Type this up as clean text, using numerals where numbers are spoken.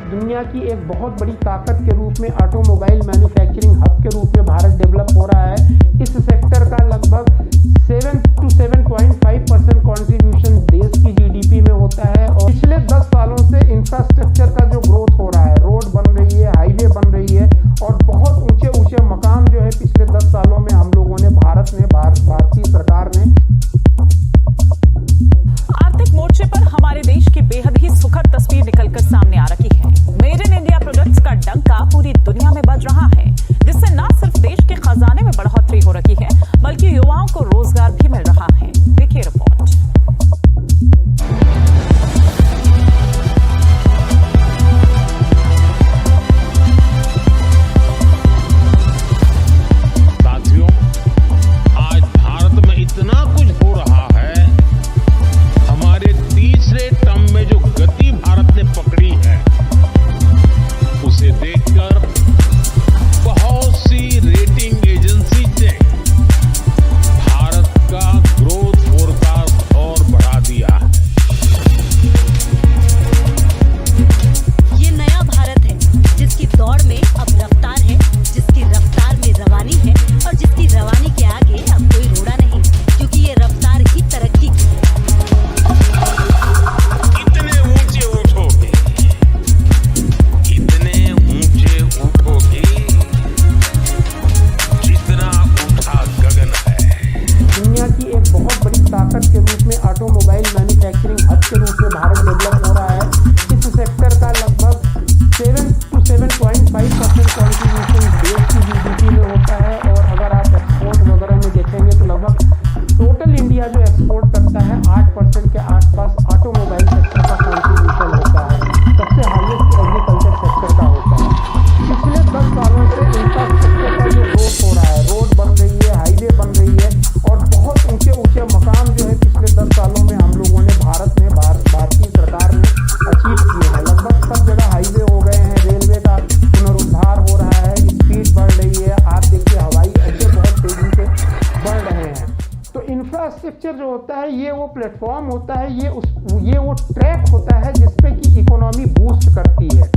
दुनिया की एक बहुत बड़ी ताकत के रूप में ऑटोमोबाइल मैन्युफैक्चरिंग हब के रूप में भारत डेवलप हो रहा है। इस सेक्टर का लगभग 7 to 7.5% कंट्रीब्यूशन देश की जीडीपी में होता है और पिछले 10 सालों से इंफ्रास्ट्रक्चर का जो ग्रोथ हो रहा है, रोड बन रही है, हाईवे बन रही है और बहुत ऊंचे ऊंचे मकाम जो है पिछले 10 सालों में हम लोगों ने भारतीय सरकार ने आर्थिक मोर्चे पर हमारे देश की बेहद ही सुखद तस्वीर निकलकर सामने आ रही है। मेड इन इंडिया प्रोडक्ट्स का डंका पूरी दुनिया में बज रहा है, जिससे न सिर्फ देश के खजाने में बढ़ोतरी हो रही है बल्कि युवाओं को रोजगार भी मिल रहा है। देखिए रिपोर्ट। साथियों, आज भारत में इतना कुछ हो रहा है, हमारे तीसरे टर्म में जो गति भारत ने पकड़ी है उसे देखकर बहुत सी रेटिंग एजेंसीज ने भारत का ग्रोथ फोरकास्ट और बढ़ा दिया है। ये नया भारत है जिसकी दौड़ में अब रफ्तार है, जिसकी रफ्तार में रवानी है और जिसकी रवानी के आगे अब कोई रोड़ा नहीं, क्योंकि ये रफ्तार ही तरक्की की है। इतने ऊंचे उठोगे, इतने ऊंचे उठोगे जितना उठा गगन है। दुनिया की एक बहुत बड़ी ताकत के रूप में ऑटोमोबाइल मैन्युफैक्चरिंग हब के रूप में भारत डेवलप हो रहा है। इस सेक्टर का लगभग 7 to 7.5% कंट्रीब्यूशन देश की जीडीपी में होता है और अगर आप एक्सपोर्ट वगैरह में देखेंगे तो लगभग टोटल इंडिया जो एक्सपोर्ट करता है 8% के आसपास ऑटोमोबाइल सेक्टर का कंट्रीब्यूशन होता है। सबसे हाईएस्ट एग्रीकल्चर सेक्टर का होता है। पिछले 10 सालों से इंफ्रास्ट्रक्चर का जो ग्रोथ हो रहा है, रोड बन रही है, हाईवे बन रही है और बहुत ऊंचे ऊंचे मकाम जो है पिछले 10 सालों में हम लोगों ने भारतीय सरकार ने अचीव किए हैं। लगभग सब जगह हाईवे हो गए हैं, रेलवे का पुनरुद्धार हो रहा है, स्पीड बढ़ रही है। आप देखिए हवाई अड्डे बहुत तेजी से बढ़ रहे हैं। तो इंफ्रास्ट्रक्चर जो होता है ये वो प्लेटफॉर्म होता है, ये वो ट्रैक होता है जिसपे कि इकोनॉमी बूस्ट करती है।